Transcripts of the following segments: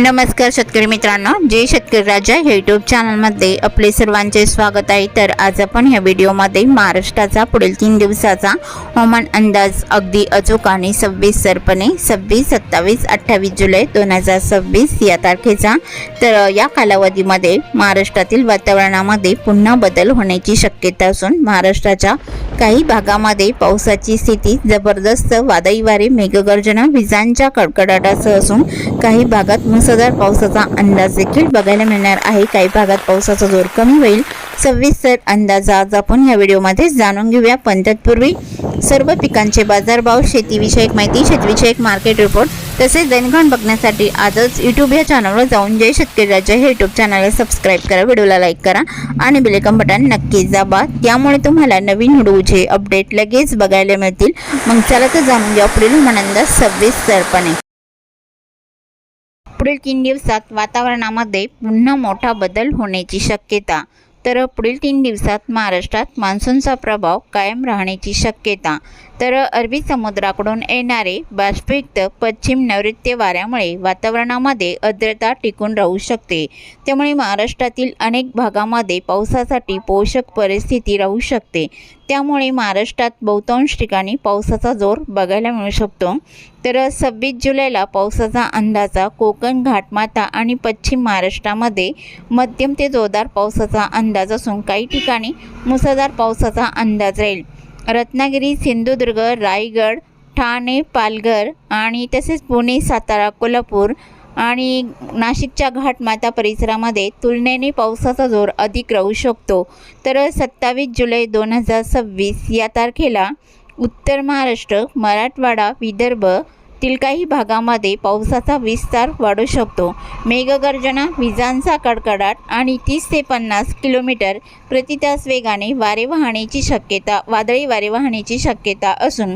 नमस्कार शेतकरी मित्रांनो, जय शेतकरी राजा या यूट्यूब चॅनलमध्ये आपले सर्वांचे स्वागत आहे। तर आज आपण या व्हिडिओमध्ये महाराष्ट्राचा पुढील 3 दिवसाचा हवामान अंदाज अगदी अचूक आणि सविस्तरपणे 26, 27, 28 जुलै 2026 या तारखेचा तर या कालावधीमध्ये महाराष्ट्रातील वातावरणामध्ये पुन्हा बदल होण्याची शक्यता असून महाराष्ट्राच्या काही भागामध्ये पावसाची स्थिती जबरदस्त वादळी वारे, मेघगर्जना, विजांच्या कडकडाटासह असून काही भागात मुसळधार पावसाचा अंदाज देखील बघायला मिळणार आहे। काही भागात पावसाचा जोर कमी होईल। सविस्तर अंदाज आज आपण या व्हिडिओमध्ये जाणून घेऊया। पण तत्पूर्वी सर्व पिकांचे बाजारभाव, शेतीविषयक माहिती, शेतीविषयक मार्केट रिपोर्ट तसेच दैनंदिन बघण्यासाठी आजच यूट्यूब या चॅनलवर जाऊन जय शेतकरी राजा हे यूट्यूब चॅनलला सबस्क्राइब करा, व्हिडिओला लाईक करा आणि बेल आयकॉन बटन नक्की दाबा, त्यामुळे तुम्हाला नवीन व्हिडिओचे अपडेट लगेच बघायला मिळतील। मग चला तर जाणून घेऊया पुढील हवामान अंदाज सविस्तरपणे। पुढील 3 दिवसात वातावरणामध्ये पुन्हा मोठा बदल होण्याची शक्यता। तर पुढील 3 दिवसात महाराष्ट्रात मान्सूनचा प्रभाव कायम राहण्याची शक्यता। तर अरबी समुद्राकडून येणारे बाष्पयुक्त पश्चिम नैऋत्य वाऱ्यामुळे वातावरणामध्ये आर्द्रता टिकून राहू शकते, त्यामुळे महाराष्ट्रातील अनेक भागामध्ये पावसासाठी पोषक परिस्थिती राहू शकते। त्यामुळे महाराष्ट्रात बहुतांश ठिकाणी पावसाचा जोर बघायला मिळू शकतो। तर 26 जुलैला पावसाचा अंदाजा कोकण, घाटमाथा आणि पश्चिम महाराष्ट्रामध्ये मध्यम ते जोरदार पावसाचा अंदाज असून काही ठिकाणी मुसळधार पावसाचा अंदाज राहील। रत्नागिरी, सिंधुदुर्ग, रायगड, ठाणे, पालघर आणि तसेच पुणे, सातारा, कोल्हापूर आणि नाशिकच्या घाटमाथा परिसरामध्ये तुलनेने पावसाचा जोर अधिक राहू शकतो। तर 27 जुलै 2026 या तारखेला उत्तर महाराष्ट्र, मराठवाडा, विदर्भ तील काही भागामध्ये पावसाचा विस्तार वाढू शकतो। मेघगर्जना, विजांचा कडकडाट आणि 30 ते 50 किलोमीटर प्रति तास वेगाने वारे वाहण्याची शक्यता, वादळी वारे वाहण्याची शक्यता असून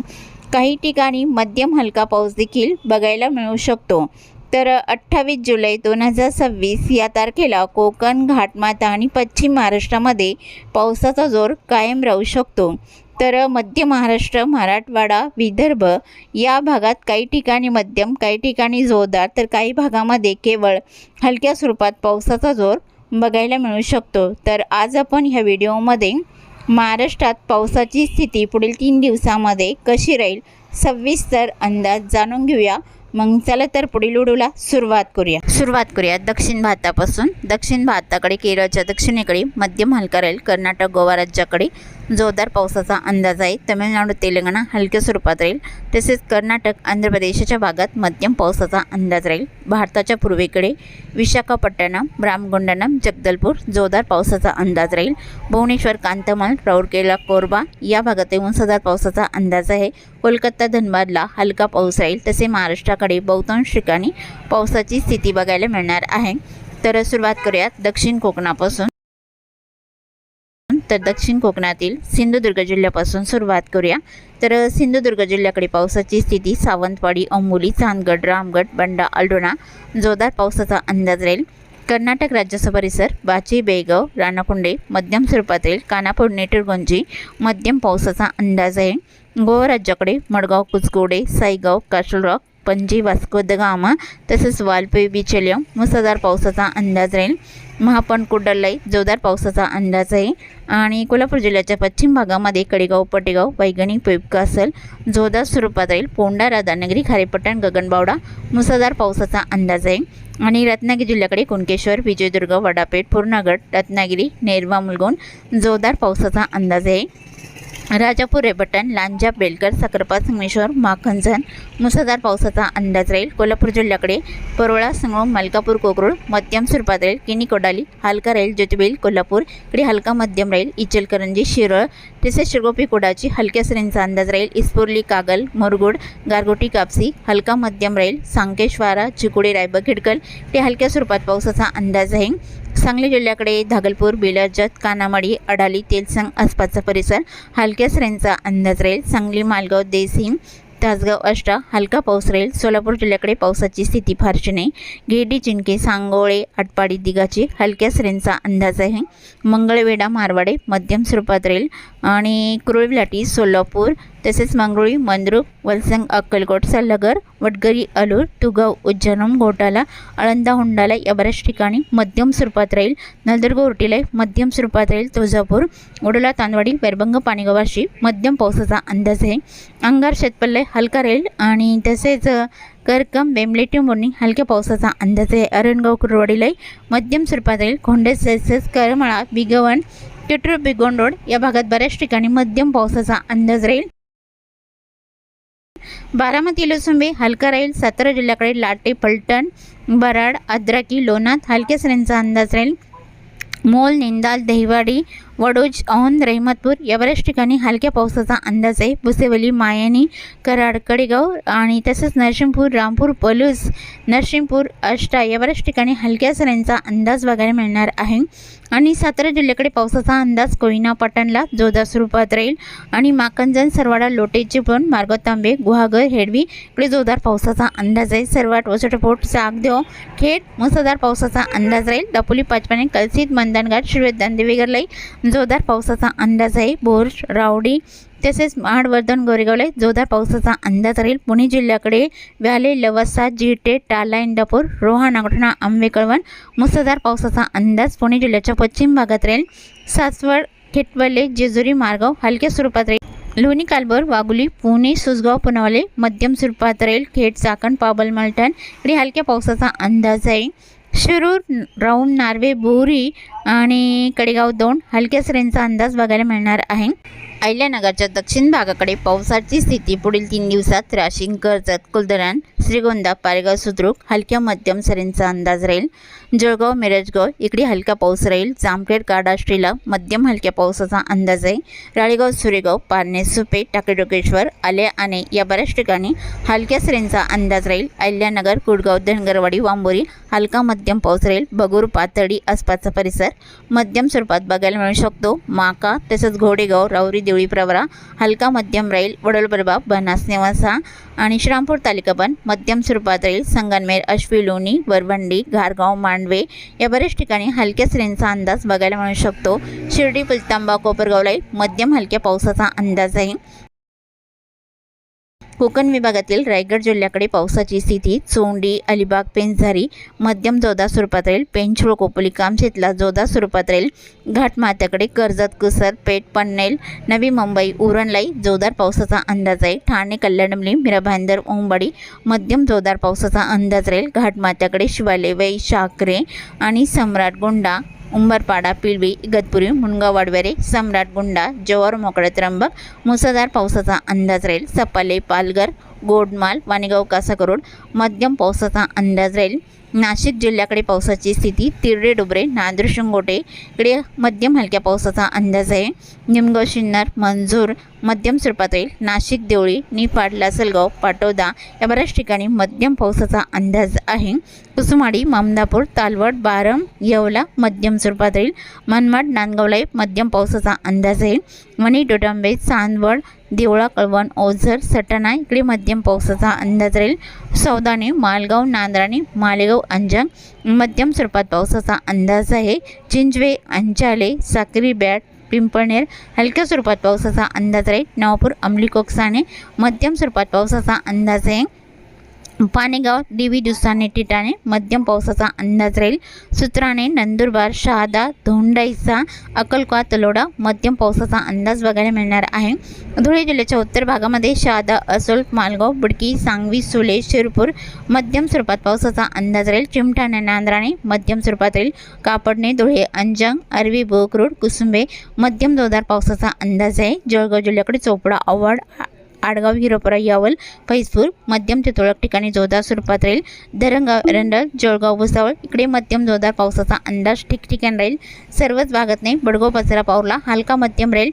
काही ठिकाणी मध्यम हलका पाऊस देखील बघायला मिळू शकतो। तर 28 जुलै 2026 या तारखेला कोकण, घाटमाथा आणि पश्चिम महाराष्ट्रामध्ये पावसाचा जोर कायम राहू शकतो। तर मध्य महाराष्ट्र, मराठवाडा, विदर्भ या भागात काही ठिकाणी मध्यम, काही ठिकाणी जोरदार तर काही भागामध्ये केवळ हलक्या स्वरूपात पावसाचा जोर बघायला मिळू शकतो। तर आज आपण ह्या व्हिडिओमध्ये महाराष्ट्रात पावसाची स्थिती पुढील 3 दिवसामध्ये कशी राहील सविस्तर अंदाज जाणून घेऊया। मग चला तर पुढील व्हिडिओला सुरुवात करूया दक्षिण भारतापासून। दक्षिण भारताकडे केरळच्या दक्षिणेकडे मध्यम हलका राहील। कर्नाटक, गोवा राज्याकडे जोरदार पावसाचा अंदाज आहे। तमिळनाडू, तेलंगणा हलक्या स्वरूपात राहील। तसेच कर्नाटक, आंध्र प्रदेशच्या भागात मध्यम पावसाचा अंदाज राहील। भारताच्या पूर्वेकडे विशाखापट्टणम, रामगुंडम, जगदलपूर जोरदार पावसाचा अंदाज राहील। भुवनेश्वर, कांतमल, राऊरकेला, कोरबा या भागात मुसळधार पावसाचा अंदाज आहे। कोलकाता, धनबादला हलका पाऊस राहील। तसे महाराष्ट्राकडे बहुतांश ठिकाणी पावसाची स्थिती बघायला मिळणार आहे। तर सुरुवात करूयात दक्षिण कोकणापासून। तर दक्षिण कोकणातील सिंधुदुर्ग जिल्ह्यापासून सुरुवात करूया। तर सिंधुदुर्ग जिल्ह्याकडे पावसाची स्थिती सावंतवाडी, अंबोली, चांदगड, रामगड, बंडा, अल्डोना जोरदार पावसाचा अंदाज राहील। कर्नाटक राज्याचा परिसर बाची, बेळगाव, राणाकुंडे मध्यम स्वरूपात राहील। कानापूर, नेटुरगंजी मध्यम पावसाचा अंदाज आहे। गोवा राज्याकडे मडगाव, कुचकोडे, साईगाव, काशल रॉक, पणजी, वास्को द गामा तसेच वालपे, बिचेलियम मुसळधार पावसाचा अंदाज राहील। महापण, कुडलाई जोरदार पावसाचा अंदाज आहे। आणि कोल्हापूर जिल्ह्याच्या पश्चिम भागामध्ये कडेगाव, पटेगाव, वैगणी, पेपकासल जोरदार स्वरूपात राहील। पोंडा, राधानगरी, खारेपट्टण, गगनबावडा मुसळधार पावसाचा अंदाज आहे। आणि रत्नागिरी जिल्ह्याकडे कुणकेश्वर, विजयदुर्ग, वडापेठ, पूर्णगड, रत्नागिरी, नेरवा, मुलगुण जोरदार पावसाचा अंदाज आहे। राजापूर, रेपटण, लांजा, बेलकर, साखरपा, संगमेश्वर, माखनजण मुसळधार पावसाचा अंदाज राहील। कोल्हापूर जिल्ह्याकडे परोळा, संगम, मलकापूर, कोकरूड मध्यम स्वरूपात राहील। किनी, कोडाली हलका राहील। ज्योतिबेल, कोल्हापूर इकडे हलका मध्यम राहील। इचलकरंजी, शिरळ तसेच शिरगोपी, कोडाची हलक्या सरींचा अंदाज राहील। इस्पोर्ली, कागल, मुरगुड, गारगोटी, कापसी हलका मध्यम राहील। सांकेश्वारा, चिकोडी, रायबा, खिडकल ते हलक्या स्वरूपात पावसाचा अंदाज आहे। सांगली जिल्ह्याकडे धागलपूर, बेलजत, कानामाडी, अडाली, तेलसंग आसपासचा परिसर हलक्या सरींचा अंदाज राहील। सांगली, मालगाव, देसिंग, तासगाव, अष्टा हलका पाऊस राहील। सोलापूर जिल्ह्याकडे पावसाची स्थिती फारशी नाही। गिरडी, चिंके, सांगोळे, आटपाडी, दिघाची हलक्या सरींचा अंदाज आहे। मंगळवेढा, मारवाडे मध्यम स्वरूपात राहील। आणि कुरुळलाटी, सोलापूर तसेच मंगरुळी, मंद्रुप, वलसंग, अक्कलकोट, सल्हागर, वडगरी, अलूर, तुगाव, उज्जैन, घोटाला, आळंदा, हुंडाला या बऱ्याच ठिकाणी मध्यम स्वरूपात राहील. नळदुर्ग, उर्टीला मध्यम स्वरूपात राहील. तुळजापूर, ओडोला, तांदवाडी, वेरबंग, पाणीगावाशी मध्यम पावसाचा अंदाज आहे. अंगार, शेतपल्ले हलका राहील आणि तसेच करकम, बेमलेटी, मोरणी हलक्या पावसाचा अंदाज आहे. अरणगाव, कुरवाडीला मध्यम स्वरूपात राहील. खोंडे, सेल्सियस, करमाळा, बिगवण, टिटूर, बिगोंडोड या भागात बऱ्याच ठिकाणी मध्यम पावसाचा अंदाज राहील. बारामती, लोसुंबे हलका राहील. सातारा जिल्ह्याकडे लाटे, फलटण, बराड, अद्राकी, लोणात हलक्या सरींचा अंदाज राहील. मोल, निंदाल, दहिवाडी, वडोज, औंध, रहमतपूर या बऱ्याच ठिकाणी हलक्या पावसाचा अंदाज आहे. भुसेवली, मायानी, कराड, कडेगाव आणि तसंच नरसिंहपूर, रामपूर, पलूस, नरसिंहपूर, आष्टा या बऱ्याच ठिकाणी हलक्या सरींचा अंदाज बघायला मिळणार आहे. आणि सातारा जिल्ह्याकडे पावसाचा अंदाज कोयना, पाटणला जोरदार स्वरूपात राहील. आणि माकंजन, सरवाडा, लोटे, चिपळूण, मार्गाव, तांबे, गुहागर, हेडवी इकडे जोरदार पावसाचा अंदाज आहे. सरवाट, वसटपोट, सागदेव, खेड मुसळधार पावसाचा अंदाज राहील. दापोली, पाचपाने, कलसीत, मंदनघाट, शिरवेत, देवीगरलाई जोरदार पावसाचा अंदाज आहे. बोर, रावडी तसेच महाडवर्धन, गोरेगावला जोरदार पावसाचा अंदाज राहील. पुणे जिल्ह्याकडे व्याले, लवासा, जिटे, टाला, इंदापूर, रोहा, नागोठणा, आंबे, कळवण मुसळधार पावसाचा अंदाज पुणे जिल्ह्याच्या पश्चिम भागात राहील. सासवड, खेटवले, जेजुरी, मारगाव हलक्या स्वरूपात राहील. लोणी, कालभोर, वाघोली, पुणे, सुसगाव, पुनावले मध्यम स्वरूपात राहील. खेड, चाकण, पाबल, मलटण इकडे हलक्या पावसाचा अंदाज आहे. शिरूर, राऊम, नार्वे, बोरी आणि कडेगाव 2 हलक्या सरींचा अंदाज बघायला मिळणार आहे. अहिल्यानगरच्या दक्षिण भागाकडे पावसाची स्थिती पुढील 3 दिवसात राशीन, कर्जत, कुलधरण, श्रीगोंदा, पारेगाव, सुद्रुक हलक्या मध्यम सरींचा अंदाज राहील. जळगाव, मिरजगाव इकडे हलका पाऊस राहील. जामखेड, काडाष्ट्रीला मध्यम हलक्या पावसाचा अंदाज आहे. राळेगाव, सुरेगाव, पारणे, सुपे, टाकेडोकेश्वर, आले आणि या बऱ्याच ठिकाणी हलक्या सरींचा अंदाज राहील. अहिल्यानगर, कुडगाव, धनगरवाडी, वांबोरी हलका मध्यम पाऊस राहील. बगूर, पाथर्डी आसपासचा परिसर मध्यम स्वरूपात बघायला मिळू शकतो. माका तसंच घोडेगाव, राऊरी, देवळी, प्रवरा हलका मध्यम राहील. वडोलबरबा, बनास, नेवासा आणि श्रीरामपूर तालुका पण मध्यम स्वरूपात राहील. संगनमेर, अश्वी, लोणी, वरवंडी, घारगाव, मांडवे या बऱ्याच ठिकाणी हलक्या सरींचा अंदाज बघायला मिळू शकतो. शिर्डी, पुलतांबा, कोपरगावला मध्यम हलक्या पावसाचा अंदाज आहे. कोकण विभागातील रायगड जिल्ह्याकडे पावसाची स्थिती चोंडी, अलिबाग, पेंझारी मध्यम जोरदार स्वरूपात राहील. पेंचोळ, कोपोली, कामशेतला जोरदार स्वरूपात राहील. घाटमाथ्याकडे कर्जत, कुसर, पेठ, पनवेल, नवी मुंबई, उरणलाई जोरदार पावसाचा अंदाज आहे. ठाणे, कल्याणमली, मीरा भाईंदर, ओंबाडी मध्यम जोरदार पावसाचा अंदाज राहील. घाटमाथ्याकडे शिवाले, वै, शाकरे आणि सम्राट, गोंडा, उंबरपाडा, पिलवी, इगतपुरी, मुनगाव, वाडवेरे, सम्राट, गुंडा, जव्हार, मोकळे, त्र्यंबक मुसळधार पावसाचा अंदाज राहील. सपाले, पालघर, गोडमाल, वाणीगाव, कासाकरोड मध्यम पावसाचा अंदाज राहील. नाशिक जिल्ह्याकडे पावसाची स्थिती तिरडे, डुबरे, नांदूर, शिंगोटे इकडे मध्यम हलक्या पावसाचा अंदाज आहे. निमगाव, शिन्नर, मंजूर मध्यम स्वरूपात राहील. नाशिक, देवळी, निफाड, लासलगाव, पाटोदा या बऱ्याच ठिकाणी मध्यम पावसाचा अंदाज आहे. कुसुमाडी, ममदापूर, तालवड, बारम, येवला मध्यम स्वरूपात राहील. मनमाड, नांदगावला मध्यम पावसाचा अंदाज आहे. वणी, डोटांबे, चांदवड, देवळा, कळवण, ओझर, सटाणा इकडे मध्यम पावसाचा अंदाज राहील. सौदाने, मालगाव, नांद्राणे, मालेगाव, अंजंग मध्यम स्वरूपात पावसाचा अंदाज आहे. चिंचवे, अंचाले, साक्री, बॅट, पिंपळनेर हलक्या स्वरूपात पावसाचा अंदाज राहील. नवापूर, अंमली, कोकसाने मध्यम स्वरूपात पावसाचा अंदाज आहे. पाणेगाव, देवी, दुसाने, टिटाणे मध्यम पावसाचा अंदाज राहील. सुत्राणे, नंदुरबार, शहादा, धोंडाईचा, अक्कलकोट, तलोडा मध्यम पावसाचा अंदाज बघायला मिळणार आहे. धुळे जिल्ह्याच्या उत्तर भागामध्ये शहादा, असोल, मालगाव, बुडकी, सांगवी, सुले, शिरपूर मध्यम स्वरूपात पावसाचा अंदाज राहील. चिमठाणे, नांद्राणे मध्यम स्वरूपात राहील. कापडणे, धुळे, अंजंग, अरवी, बोकरूड, कुसुंबे मध्यम जोरदार पावसाचा अंदाज आहे. जळगाव जिल्ह्याकडे चोपडा, आव्हाड, आडगाव, हिरोपुरा, यावल, फैजपूर मध्यम ते तुरळक ठिकाणी जोरदार स्वरूपात राहील. धरणगाव, एरंडल, जळगाव, भुसावळ इकडे मध्यम जोरदार पावसाचा अंदाज ठिकठिकाणी राहील. सर्वच भागात नाही. बडगाव, पसरा, पावला हलका मध्यम राहील.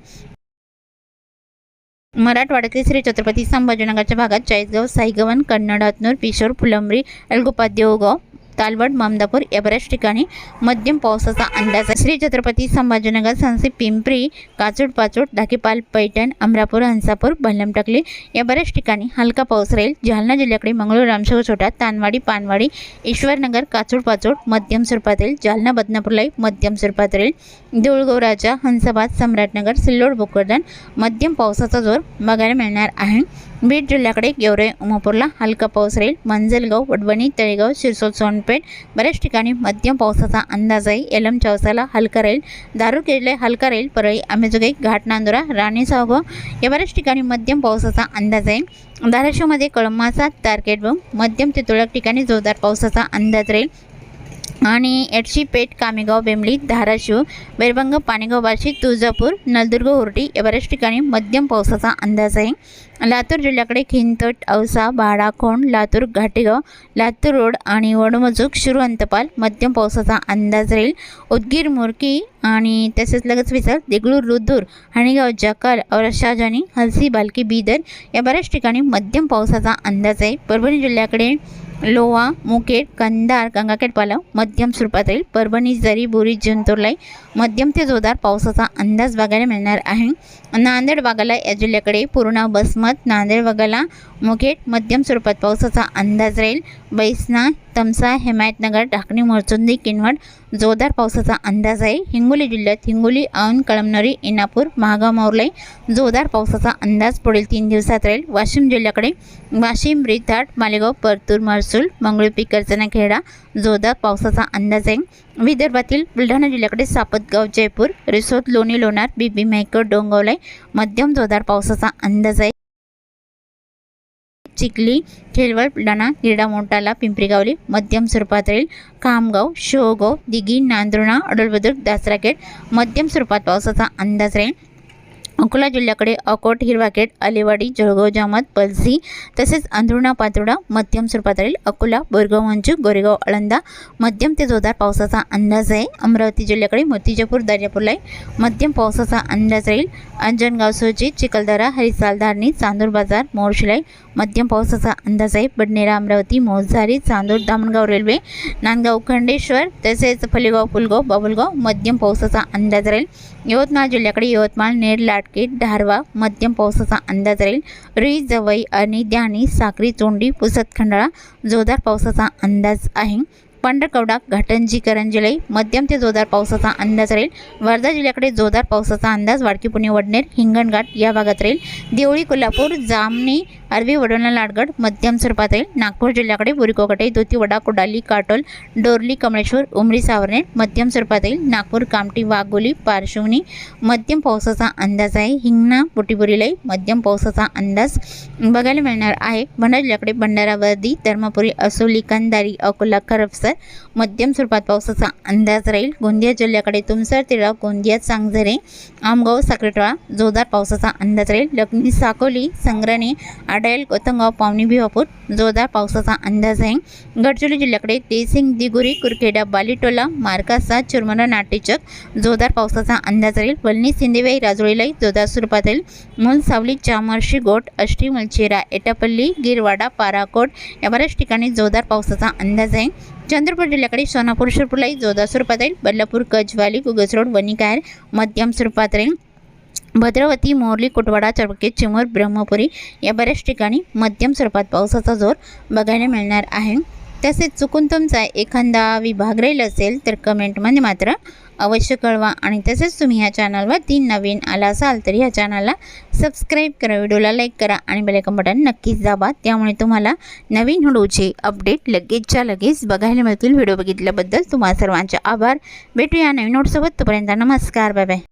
मराठवाड्यातील श्री छत्रपती संभाजीनगरच्या भागात चाळीसगाव, साईगवन, कन्नड, हतनूर, पिशोर, फुलंब्री, एलगोपा, देवगाव तालवड, ममदापूर या बऱ्याच ठिकाणी मध्यम पावसाचा अंदाज आहे। श्री छत्रपती संभाजीनगर, सांसी, पिंपरी, काचोड, पाचोड, ढाकेपाल, पैठण, अमरापूर, हंसापूर, बल्लमटकली या बऱ्याच ठिकाणी हलका पाऊस राहील। जालना जिल्ह्याकडे मंगळूर, रामशेर, छोटा, तानवाडी, पानवाडी, ईश्वरनगर, काचोड, पाचोड मध्यम स्वरूपात राहील। जालना, बदनापूरलाही मध्यम स्वरूपात राहील। देऊळगाव, राजा, हंसाबाद, सम्राटनगर, सिल्लोड, भोकरदन मध्यम पावसाचा जोर बघायला मिळणार आहे। बीड जिल्ह्याकडे गेवराई, उमापूरला हलका पाऊस राहील। मंजलगाव, वडवणी, तळेगाव, शिरसोल, सोनपेठ बऱ्याच ठिकाणी मध्यम पावसाचा अंदाज आहे। एलम, चौसाला हलका राहील। दारूरखेडला हलका राहील। परळी, आंबेजोगाई, घाट, नांदुरा, राणी, सावगाव या बऱ्याच ठिकाणी मध्यम पावसाचा अंदाज आहे। धाराशिवमध्ये कळमाचा, तारकेट, मध्यम ते तुरळक ठिकाणी जोरदार पावसाचा अंदाज राहील। आणि एडशी, पेठ, कामेगाव, बेंबळी, धाराशिव, बेरबंग, पाणेगाव, बार्शी, तुळजापूर, नलदुर्ग, होर्टी या बऱ्याच ठिकाणी मध्यम पावसाचा अंदाज आहे। लातूर जिल्ह्याकडे खिंतट, औसा, बाडा, खोंड, लातूर, घाटेगाव, लातूर रोड आणि वडमजुक, शिरू, अंतपाल मध्यम पावसाचा अंदाज राहील। उदगीर, मुरकी आणि तसेच लगेच विसर, देगलूर, रुद्र, हणीगाव, जकाल, और शाहजानी, हलसी, बालकी, बिदर या बऱ्याच ठिकाणी मध्यम पावसाचा अंदाज आहे। परभणी जिल्ह्याकडे लोहा, मुखेड, कंधार, गंगाखेड, पालव मध्यम स्वरूपात राहील। परभणी, जरी, बोरी, जिंतूरलाई मध्यम ते जोरदार पावसाचा अंदाज बघायला मिळणार आहे। नांदेड, वाघाला या जिल्ह्याकडे पूर्णा, बसमत, नांदेड, वाघाला, मुखेड मध्यम स्वरूपात पावसाचा अंदाज राहील। बैसना, तमसा, हिमायतनगर, ढाकणी, मोरचुंदी, किनवट जोरदार पावसाचा अंदाज आहे। हिंगोली जिल्ह्यात हिंगोली, औंध, कळमनुरी, इनापूर, महागाव, मोरलाई जोरदार पावसाचा अंदाज पुढील 3 दिवसात राहील। वाशिम जिल्ह्याकडे वाशिम, रिथाड, मालेगाव, परतूर, महसूल, मंगळुपी, करचना, खेडा जोरदार पावसाचा अंदाज आहे। विदर्भातील बुलढाणा जिल्ह्याकडे सापतगाव, जयपूर, रिसोद, लोणी, लोणार, बीबी, मेहकर, डोंगवलाई मध्यम जोरदार पावसाचा अंदाज आहे। चिखली, खेळवळ, बुलढाणा, गिरडा, मोटाला, पिंपरीगावली मध्यम स्वरूपात राहील। खामगाव, शेवगाव, दिघी, नांदुर्णा, अडलबुद्रुक, दासराखेड मध्यम स्वरूपात पावसाचा अंदाज राहील। अकोला जिल्ह्याकडे अकोट, हिरवाखेड, अलेवाडी, जळगाव, जामत, पलसी तसेच अंधुणा, पातुर्डा मध्यम स्वरूपात राहील। अकोला, बोरगाव, मंचूक, गोरेगाव, आळंदा मध्यम ते जोरदार पावसाचा अंदाज आहे। अमरावती जिल्ह्याकडे मूर्तिजापूर, दर्यापूरलाई मध्यम पावसाचा अंदाज राहील। अंजनगाव, सुरजी, चिखलदरा, हरिसाल, धारणी, चांदूर बाजार, मोर्शिलाई मध्यम पावसाचा अंदाज आहे। बडनेरा, अमरावती, मोझारी, चांदूर, दामणगाव रेल्वे, नांदगाव, खंडेश्वर तसेच फलेगाव, पुलगाव, बाबुलगाव मध्यम पावसाचा अंदाज राहील। यवतमाळ जिल्ह्याकडे यवतमाळ, नेर, लाटके, धारवा मध्यम पावसाचा अंदाज राहील। रुई, जवई, आणि द्याणी, साक्री, चोंडी, पुसद, खंडाळा जोरदार पावसाचा अंदाज आहे। पंढरकवडा, घाटंजी, करंजीलाई मध्यम ते जोरदार पावसाचा अंदाज राहील। वर्धा जिल्ह्याकडे जोरदार पावसाचा अंदाज वाडकी, पुणे, वडनेर, हिंगणघाट या भागात राहील। देवळी, कोल्हापूर, जामणी, अरवी, वडोला, लाडगड मध्यम स्वरूपात राहील। नागपूर जिल्ह्याकडे बुरिकोकटे, धोती, वडा, कोडाली, काटोल, डोरली, कमळेश्वर, उमरी, सावर्णे मध्यम स्वरूपात राहील। नागपूर, कामठी, वाघोली, पारशिवनी मध्यम पावसाचा अंदाज आहे। हिंगणा, बुटीबुरीलाई मध्यम पावसाचा अंदाज बघायला मिळणार आहे। भंडारा जिल्ह्याकडे भंडारा, वर्दी, धर्मपुरी, असोली, कंधारी, अकोला, खरपसर मध्यम स्वरूपात पावसाचा अंदाज राहील। गोंदिया जिल्ह्याकडे तुमसर, तिळगाव, गोंदिया, सांगझरे, आमगाव, साखरेटोळा जोरदार पावसाचा अंदाज राहील। लखनी, साकोली, संग्राणी, आडायल, कोतंगाव, पावनी, भिवापूर जोरदार पावसाचा अंदाज आहे। गडचिरोली जिल्ह्याकडे तेसिंग, दिगुरी, कुरखेडा, बालीटोला, मार्कासा, चिरमरा, नाटेचक जोरदार पावसाचा अंदाज राहील। वलनी, सिंदेवाई, राजोळीलाई जोरदार स्वरूपात राहील। मूल, सावली, चामर्शी, गोट, अष्टी, मलचेरा, एटापल्ली, गिरवाडा, पाराकोट या बऱ्याच ठिकाणी जोरदार पावसाचा अंदाज आहे। चंद्रपूर जिल्ह्याकडे सोनापूर, शिरपूरलाई जोरदार स्वरूपात राहील। बल्लापूर, कजवाली, गुगसरोड, वणीकायर मध्यम स्वरूपात राहील। भद्रावती, मोरली, कोटवाडा, चरके, चिमूर, ब्रह्मपुरी या बऱ्याच ठिकाणी मध्यम स्वरूपात पावसाचा जोर बघायला मिळणार आहे। तसेच चुकून तुमचा एखादा विभाग राहील असेल तर कमेंटमध्ये मात्र अवश्य कळवा। आणि तसेच तुम्ही ह्या चॅनलवरती नवीन आला असाल तर ह्या चॅनलला सबस्क्राईब करा, व्हिडिओला लाईक करा आणि बेल आयकॉन बटन नक्कीच दाबा, त्यामुळे तुम्हाला नवीन व्हिडिओचे अपडेट लगेचच्या लगेच बघायला मिळतील। व्हिडिओ बघितल्याबद्दल तुम्हा सर्वांचे आभार। भेटूया नवीन नोटसोबत, तोपर्यंत नमस्कार, बाय बाय।